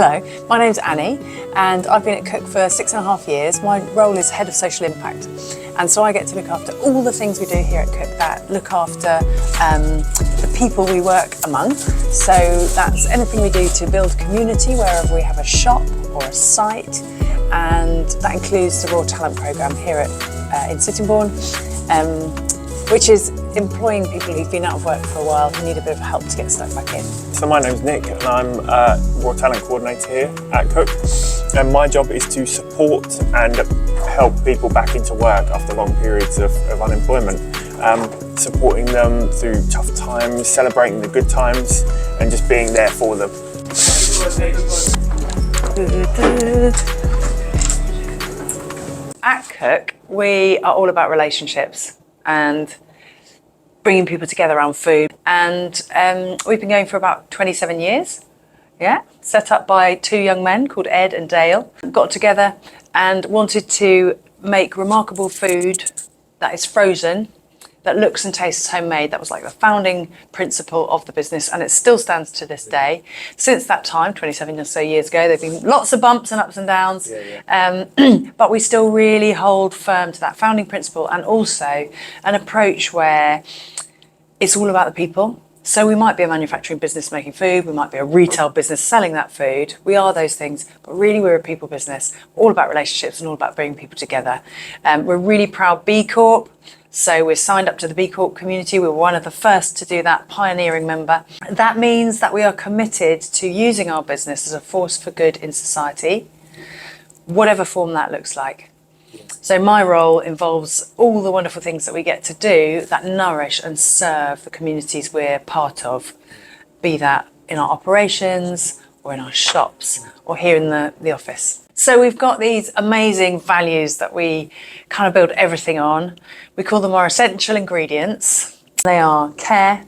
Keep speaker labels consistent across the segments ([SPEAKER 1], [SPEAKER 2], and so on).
[SPEAKER 1] Hello, my name's Annie and I've been at Cook for 6.5 years. My role is Head of Social Impact, and so I get to look after all the things we do here at Cook that look after the people we work among. So that's anything we do to build community wherever we have a shop or a site, and that includes the Raw Talent Programme here in Sittingbourne, which is employing people who've been out of work for a while who need a bit of help to get stuck back in.
[SPEAKER 2] So my name's Nick and I'm Raw Talent Coordinator here at Cook, and my job is to support and help people back into work after long periods of unemployment, supporting them through tough times, celebrating the good times and just being there for them.
[SPEAKER 1] At Cook, we are all about relationships and bringing people together around food. And we've been going for about 27 years. Yeah, set up by two young men called Ed and Dale. Got together and wanted to make remarkable food that is frozen, that looks and tastes homemade. That was like the founding principle of the business, and it still stands to this day. Since that time, 27 or so years ago, there've been lots of bumps and ups and downs, but we still really hold firm to that founding principle, and also an approach where it's all about the people. So we might be a manufacturing business making food, we might be a retail business selling that food. We are those things, but really we're a people business, all about relationships and all about bringing people together. We're a really proud B Corp. So we're signed up to the B Corp community. We were one of the first to do that, pioneering member. That means that we are committed to using our business as a force for good in society, whatever form that looks like. So my role involves all the wonderful things that we get to do that nourish and serve the communities we're part of, be that in our operations or in our shops or here in the office. So we've got these amazing values that we kind of build everything on. We call them our essential ingredients. They are care.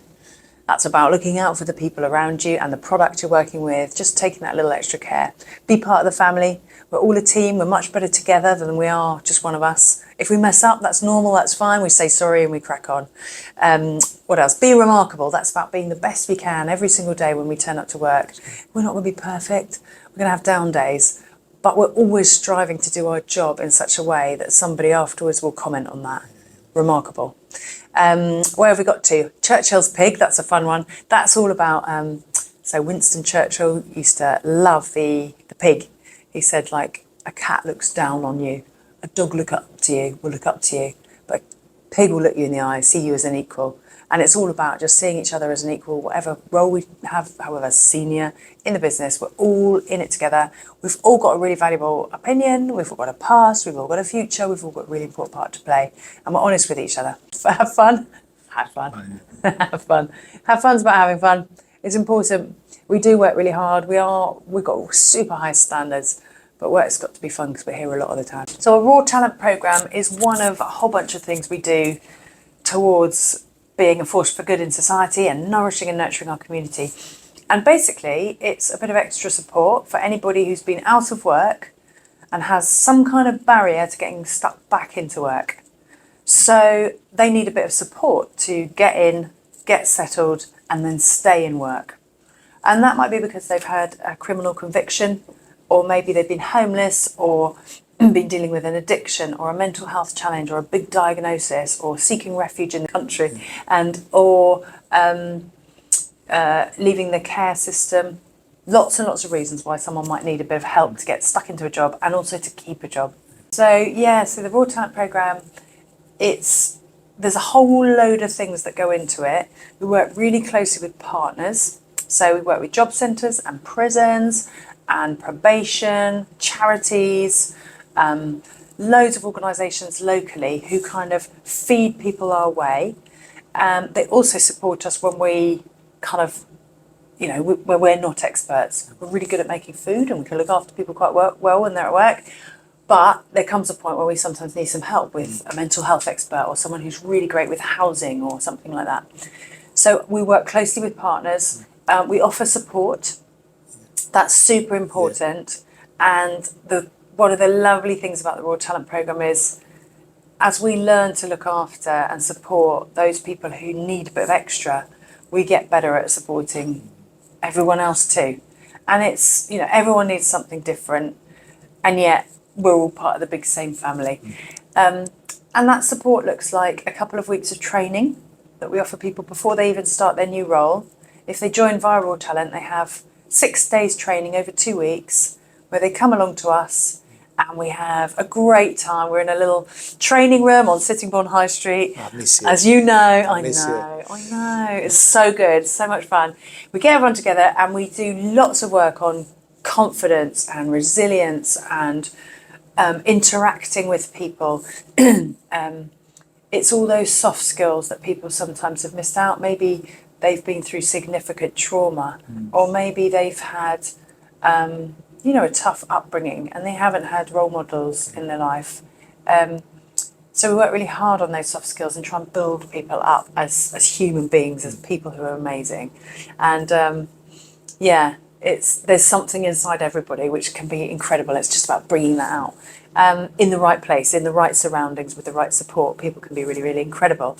[SPEAKER 1] That's about looking out for the people around you and the product you're working with, just taking that little extra care. Be part of the family. We're all a team. We're much better together than we are just one of us. If we mess up, that's normal, that's fine. We say sorry and we crack on. What else? Be remarkable. That's about being the best we can every single day when we turn up to work. We're not going to be perfect. We're going to have down days. But we're always striving to do our job in such a way that somebody afterwards will comment on that. Remarkable. Where have we got to? Churchill's pig, that's a fun one. That's all about, so Winston Churchill used to love the pig. He said, like, a cat looks down on you, a dog will look up to you, but a pig will look you in the eye, see you as an equal. And it's all about just seeing each other as an equal, whatever role we have, however senior in the business, we're all in it together. We've all got a really valuable opinion, we've all got a past, we've all got a future, we've all got a really important part to play, and we're honest with each other. Have fun. Have fun. Have fun. Have fun's about having fun. It's important. We do work really hard. We've got super high standards, but work's got to be fun because we're here a lot of the time. So a Raw Talent Programme is one of a whole bunch of things we do towards being a force for good in society and nourishing and nurturing our community. And basically, it's a bit of extra support for anybody who's been out of work and has some kind of barrier to getting stuck back into work. So they need a bit of support to get in, get settled, and then stay in work. And that might be because they've had a criminal conviction, or maybe they've been homeless, or been dealing with an addiction or a mental health challenge or a big diagnosis, or seeking refuge in the country, or leaving the care system. Lots and lots of reasons why someone might need a bit of help to get stuck into a job and also to keep a job. So the Raw Talent Programme, there's a whole load of things that go into it. We work really closely with partners. So we work with job centres and prisons and probation, charities, loads of organisations locally who kind of feed people our way. They also support us when we kind of, where we're not experts. We're really good at making food and we can look after people quite well when they're at work. But there comes a point where we sometimes need some help with a mental health expert or someone who's really great with housing or something like that. So we work closely with partners. We offer support. That's super important. And one of the lovely things about the Raw Talent Programme is, as we learn to look after and support those people who need a bit of extra, we get better at supporting everyone else too. And it's, everyone needs something different, and yet we're all part of the big same family. And that support looks like a couple of weeks of training that we offer people before they even start their new role. If they join via Raw Talent, they have 6 days training over 2 weeks where they come along to us and we have a great time. We're in a little training room on Sittingbourne High Street.
[SPEAKER 3] I miss it.
[SPEAKER 1] As you know, I
[SPEAKER 3] miss it.
[SPEAKER 1] know. It's so good, so much fun. We get everyone together and we do lots of work on confidence and resilience and interacting with people. It's all those soft skills that people sometimes have missed out. Maybe they've been through significant trauma, or maybe they've had, a tough upbringing and they haven't had role models in their life. So we work really hard on those soft skills and try and build people up as human beings, as people who are amazing. And there's something inside everybody which can be incredible. It's just about bringing that out. In the right place, in the right surroundings, with the right support, people can be really, really incredible.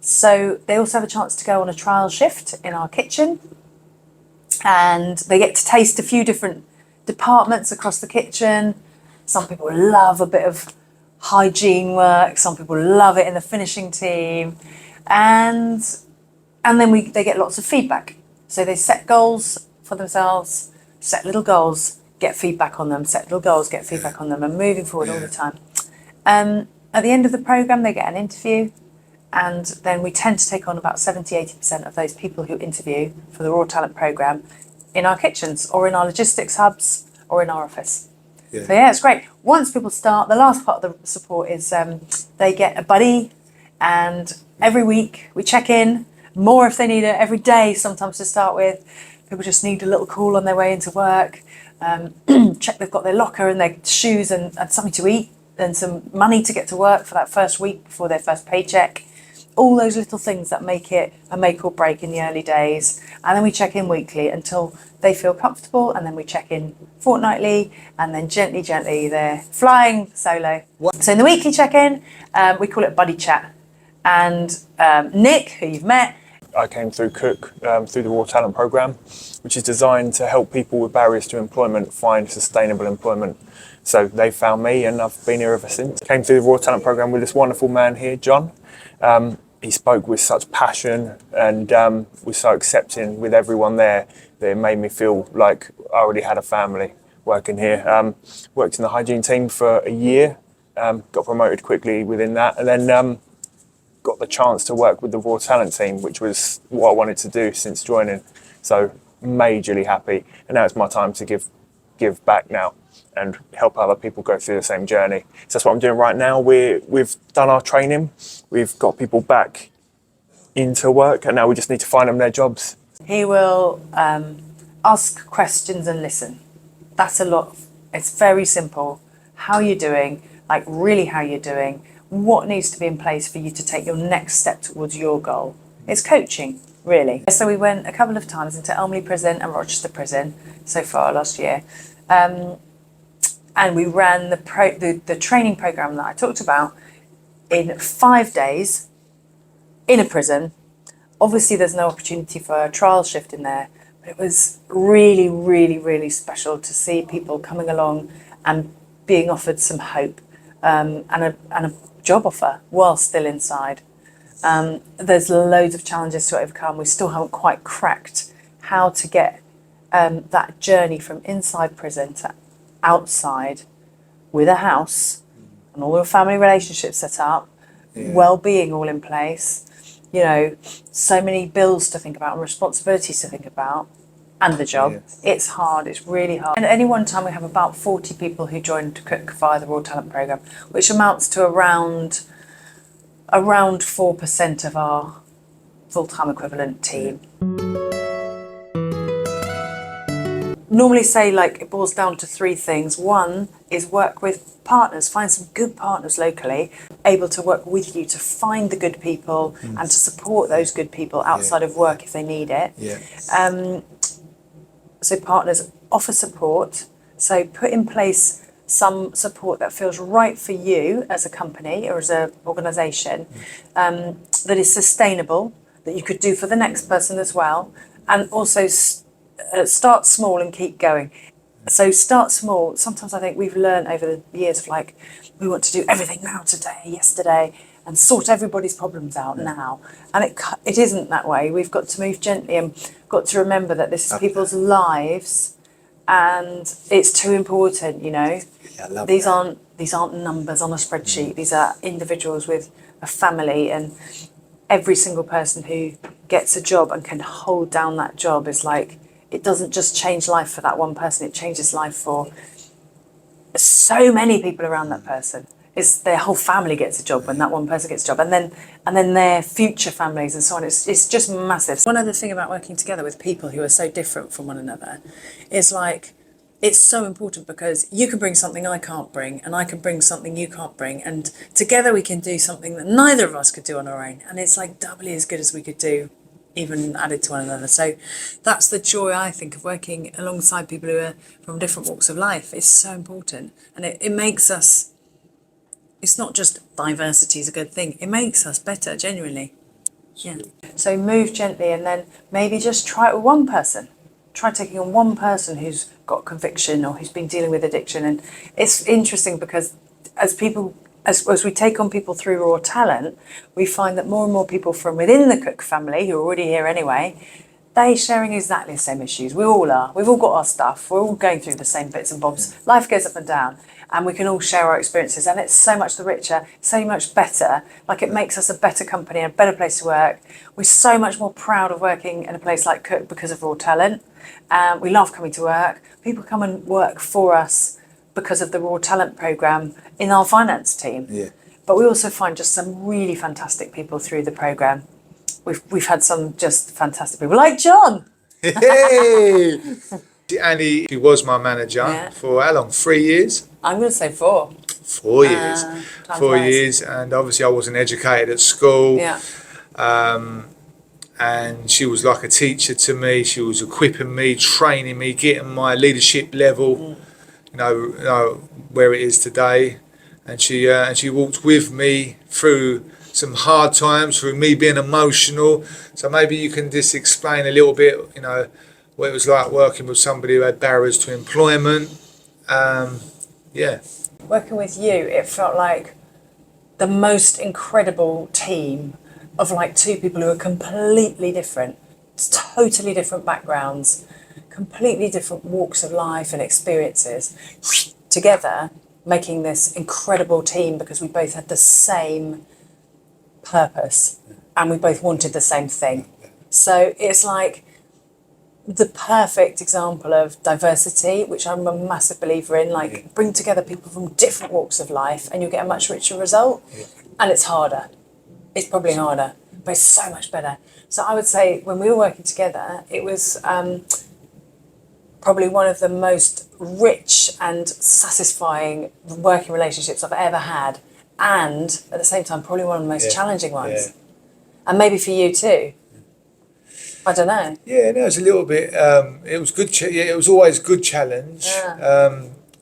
[SPEAKER 1] So they also have a chance to go on a trial shift in our kitchen, and they get to taste a few different departments across the kitchen. Some people love a bit of hygiene work, some people love it in the finishing team, and then they get lots of feedback. So they set goals for themselves, set little goals, get feedback on them, set little goals, get feedback on them, and moving forward all the time. At the end of the programme, they get an interview, and then we tend to take on about 70-80% of those people who interview for the Raw Talent programme in our kitchens or in our logistics hubs or in our office.
[SPEAKER 3] Yeah.
[SPEAKER 1] So it's great. Once people start, the last part of the support is they get a buddy, and every week we check in, more if they need it, every day sometimes to start with. People just need a little call on their way into work. Check they've got their locker and their shoes and something to eat and some money to get to work for that first week before their first paycheck. All those little things that make it a make or break in the early days. And then we check in weekly until they feel comfortable, and then we check in fortnightly, and then gently they're flying solo. So in the weekly check-in, we call it buddy chat. And Nick, who you've met,
[SPEAKER 2] I came through Cook through the Raw Talent programme, which is designed to help people with barriers to employment find sustainable employment. So they found me, and I've been here ever since. Came through the Raw Talent programme with this wonderful man here, John. He spoke with such passion and was so accepting with everyone there that it made me feel like I already had a family working here. Worked in the hygiene team for a year, got promoted quickly within that, and then got the chance to work with the Raw Talent team, which was what I wanted to do since joining. So majorly happy, and now it's my time to give back now and help other people go through the same journey. So that's what I'm doing right now. We've done our training, we've got people back into work, and now we just need to find them their jobs.
[SPEAKER 1] he will ask questions and listen. That's a lot. It's very simple. How are you doing? Like really how you're doing. What needs to be in place for you to take your next step towards your goal? It's coaching, really. So we went a couple of times into Elmley Prison and Rochester Prison so far last year. And we ran the training program that I talked about in 5 days in a prison. Obviously, there's no opportunity for a trial shift in there, but it was really, really, really special to see people coming along and being offered some hope and a job offer while still inside. There's loads of challenges to overcome. We still haven't quite cracked how to get that journey from inside prison to outside with a house and all your family relationships set up, well-being all in place, so many bills to think about and responsibilities to think about, and the job. It's hard, it's really hard. And at any one time we have about 40 people who join to cook via the Raw Talent programme, which amounts to around 4% of our full-time equivalent team. Normally say it boils down to 3 things. One is work with partners, find some good partners locally, able to work with you to find the good people and to support those good people outside of work if they need it. So partners offer support. So put in place some support that feels right for you as a company or as an organisation, that is sustainable, that you could do for the next person as well, and also start small and keep going. So start small. Sometimes I think we've learned over the years of like, we want to do everything now, today, yesterday, and sort everybody's problems out now. And it isn't that way. We've got to move gently and got to remember that this is people's lives, and it's too important, you know.
[SPEAKER 3] Yeah, I love
[SPEAKER 1] these
[SPEAKER 3] that.
[SPEAKER 1] aren't numbers on a spreadsheet. These are individuals with a family, and every single person who gets a job and can hold down that job is like, it doesn't just change life for that one person, it changes life for so many people around that person. It's their whole family gets a job when that one person gets a job, and then their future families and so on. It's just massive. One other thing about working together with people who are so different from one another is like, it's so important because you can bring something I can't bring, and I can bring something you can't bring, and together we can do something that neither of us could do on our own, and it's like doubly as good as we could do even added to one another. So that's the joy, I think, of working alongside people who are from different walks of life. It's so important, and it makes us, it's not just diversity is a good thing, it makes us better, genuinely. Yeah. So move gently, and then maybe just try it with one person. Try taking on one person who's got conviction or who's been dealing with addiction. And it's interesting because as we take on people through Raw Talent, we find that more and more people from within the Cook family, who are already here anyway, they're sharing exactly the same issues. We all are. We've all got our stuff. We're all going through the same bits and bobs. Life goes up and down, and we can all share our experiences, and it's so much the richer, so much better. Like, it makes us a better company, a better place to work. We're so much more proud of working in a place like Cook because of Raw Talent. We love coming to work. People come and work for us because of the Raw Talent programme in our finance team.
[SPEAKER 3] Yeah.
[SPEAKER 1] But we also find just some really fantastic people through the programme. We've had some just fantastic people, like John.
[SPEAKER 3] Hey! Annie, he was my manager for how long? 3 years?
[SPEAKER 1] I'm going to say 4.
[SPEAKER 3] 4 years.
[SPEAKER 1] Time
[SPEAKER 3] 4
[SPEAKER 1] flies.
[SPEAKER 3] years, and obviously I wasn't educated at school.
[SPEAKER 1] Yeah.
[SPEAKER 3] And she was like a teacher to me. She was equipping me, training me, getting my leadership level, you know, where it is today. And she walked with me through some hard times, through me being emotional. So maybe you can just explain a little bit, you know, what it was like working with somebody who had barriers to employment. Yeah.
[SPEAKER 1] Working with you, it felt like the most incredible team of like two people who are completely different, totally different backgrounds, completely different walks of life and experiences, together making this incredible team because we both had the same purpose and we both wanted the same thing. So it's like the perfect example of diversity, which I'm a massive believer in. Like, bring together people from different walks of life and you'll get a much richer result. And it's harder. It's probably harder, but it's so much better. So I would say when we were working together, it was probably one of the most rich and satisfying working relationships I've ever had. And at the same time, probably one of the most challenging ones.
[SPEAKER 3] Yeah.
[SPEAKER 1] And maybe for you too. I don't know.
[SPEAKER 3] Yeah, no, it was a little bit. It was good. It was always a good challenge.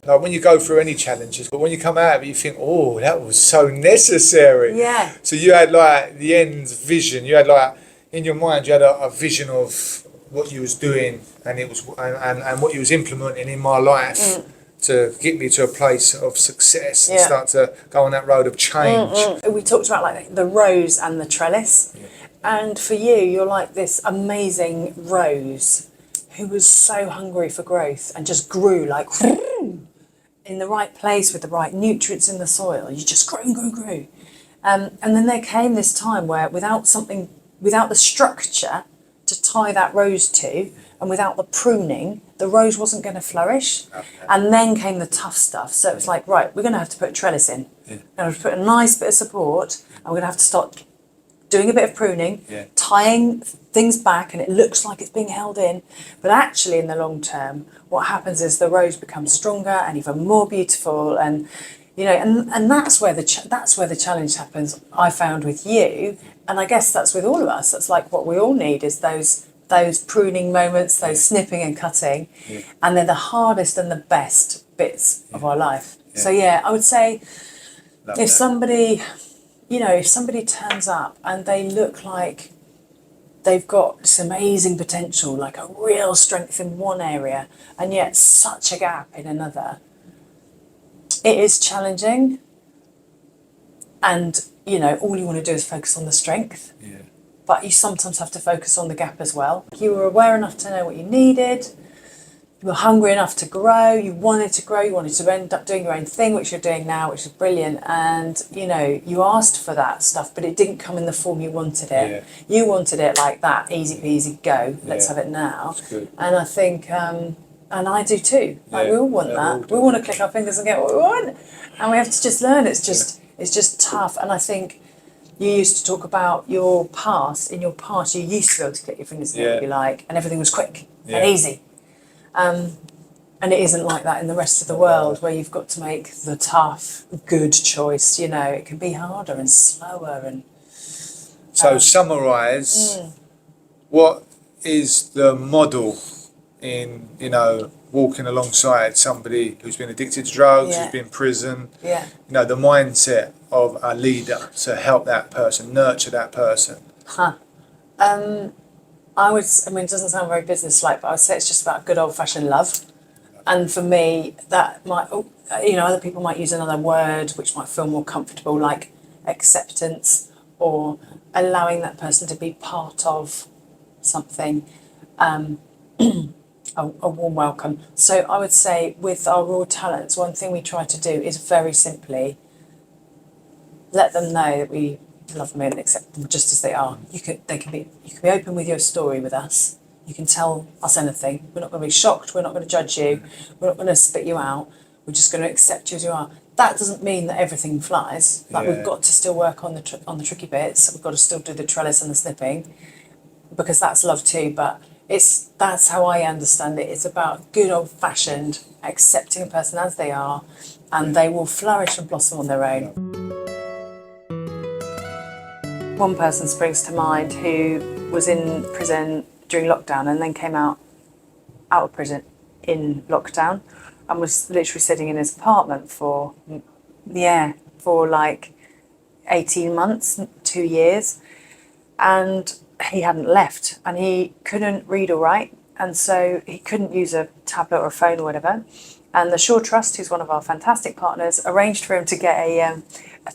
[SPEAKER 3] Like when you go through any challenges, but when you come out of it, you think, "Oh, that was so necessary."
[SPEAKER 1] Yeah.
[SPEAKER 3] So you had like the end vision. You had like in your mind, you had a vision of what you was doing, and it was and what you was implementing in my life to get me to a place of success and start to go on that road of change.
[SPEAKER 1] We talked about like the rose and the trellis. And for you, you're like this amazing rose who was so hungry for growth and just grew like in the right place with the right nutrients in the soil. You just grew and grew and grew. And then there came this time where without the structure to tie that rose to, and without the pruning, the rose wasn't going to flourish. And then came the tough stuff. So it was like, right, we're going to have to put a trellis in. We're going to have to put a nice bit of support, and we're going to have to start doing a bit of pruning, tying things back, and it looks like it's being held in. But actually, in the long term, what happens is the rose becomes stronger and even more beautiful. And you know, and that's where the challenge happens. I found with you, and I guess that's with all of us. That's like what we all need is those pruning moments, those snipping and cutting, and they're the hardest and the best bits of our life. So I would say if somebody turns up and they look like they've got this amazing potential, like a real strength in one area, and yet such a gap in another. It is challenging, and all you want to do is focus on the strength.
[SPEAKER 3] Yeah.
[SPEAKER 1] But you sometimes have to focus on the gap as well. You were aware enough to know what you needed. You were hungry enough to grow. You wanted to grow. You wanted to end up doing your own thing, which you're doing now, which is brilliant. And, you asked for that stuff, but it didn't come in the form you wanted it.
[SPEAKER 3] Yeah.
[SPEAKER 1] You wanted it like that, easy peasy, go. Let's
[SPEAKER 3] Yeah.
[SPEAKER 1] have it now.
[SPEAKER 3] That's good.
[SPEAKER 1] And I think, and I do too. Like,
[SPEAKER 3] Yeah.
[SPEAKER 1] we all want
[SPEAKER 3] Yeah, we all
[SPEAKER 1] that.
[SPEAKER 3] do.
[SPEAKER 1] We want to click our fingers and get what we want. And we have to just learn. It's just tough. And I think you used to talk about your past. In your past, you used to be able to click your fingers and get what
[SPEAKER 3] Yeah.
[SPEAKER 1] you like, and everything was quick
[SPEAKER 3] Yeah.
[SPEAKER 1] and easy. And it isn't like that in the rest of the world, where you've got to make the tough, good choice. It can be harder and slower. And
[SPEAKER 3] So summarise, what is the model in, walking alongside somebody who's been addicted to drugs,
[SPEAKER 1] Yeah.
[SPEAKER 3] who's been in prison,
[SPEAKER 1] yeah,
[SPEAKER 3] the mindset of a leader to help that person, nurture that person?
[SPEAKER 1] it doesn't sound very business-like, but I would say it's just about good old-fashioned love. And for me, that might, other people might use another word which might feel more comfortable, like acceptance, or allowing that person to be part of something, a warm welcome. So I would say with our raw talents, one thing we try to do is very simply let them know that we love them and accept them just as they are. You can be open with your story with us. You can tell us anything. We're not going to be shocked. We're not going to judge you. We're not going to spit you out. We're just going to accept you as you are. That doesn't mean that everything flies. Like,
[SPEAKER 3] Yeah.
[SPEAKER 1] we've got to still work on the tricky bits. We've got to still do the trellis and the snipping, because that's love too. But that's how I understand it. It's about good old fashioned accepting a person as they are, and they will flourish and blossom on their own. One person springs to mind who was in prison during lockdown and then came out of prison in lockdown, and was literally sitting in his apartment for like 18 months, 2 years, and he hadn't left, and he couldn't read or write, and so he couldn't use a tablet or a phone or whatever. And the Shore Trust, who's one of our fantastic partners, arranged for him to get a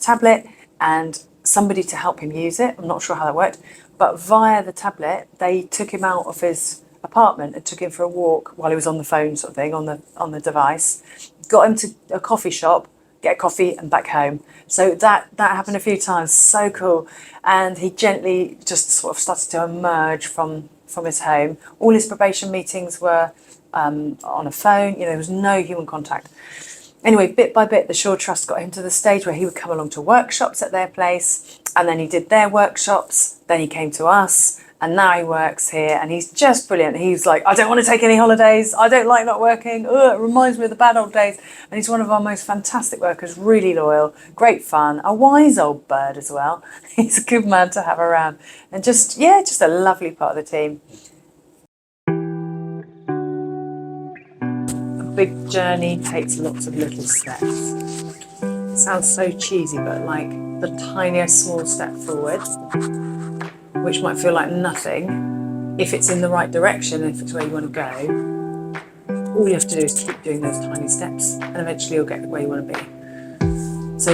[SPEAKER 1] tablet and somebody to help him use it. I'm not sure how that worked, but via the tablet, they took him out of his apartment and took him for a walk while he was on the phone, sort of thing, on the device. Got him to a coffee shop, get a coffee, and back home. So that happened a few times. So cool. And he gently just sort of started to emerge from his home. All his probation meetings were on a phone. There was no human contact. Anyway, bit by bit, the Shore Trust got him to the stage where he would come along to workshops at their place, and then he did their workshops, then he came to us, and now he works here, and he's just brilliant. He's like, I don't want to take any holidays, I don't like not working, it reminds me of the bad old days. And he's one of our most fantastic workers, really loyal, great fun, a wise old bird as well. He's a good man to have around, and just a lovely part of the team. Big journey takes lots of little steps. It sounds so cheesy, but like the tiniest small step forward, which might feel like nothing, if it's in the right direction, if it's where you want to go, all you have to do is keep doing those tiny steps, and eventually you'll get where you want to be. So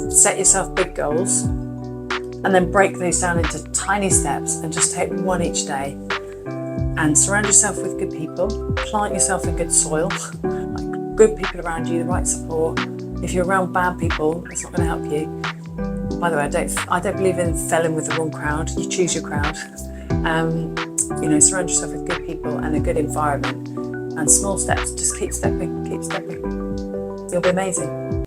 [SPEAKER 1] set yourself big goals, and then break those down into tiny steps, and just take one each day. And surround yourself with good people, plant yourself in good soil, like good people around you, the right support. If you're around bad people, it's not going to help you. By the way, I don't believe in falling with the wrong crowd. You choose your crowd. Surround yourself with good people and a good environment, and small steps. Just keep stepping. You'll be amazing.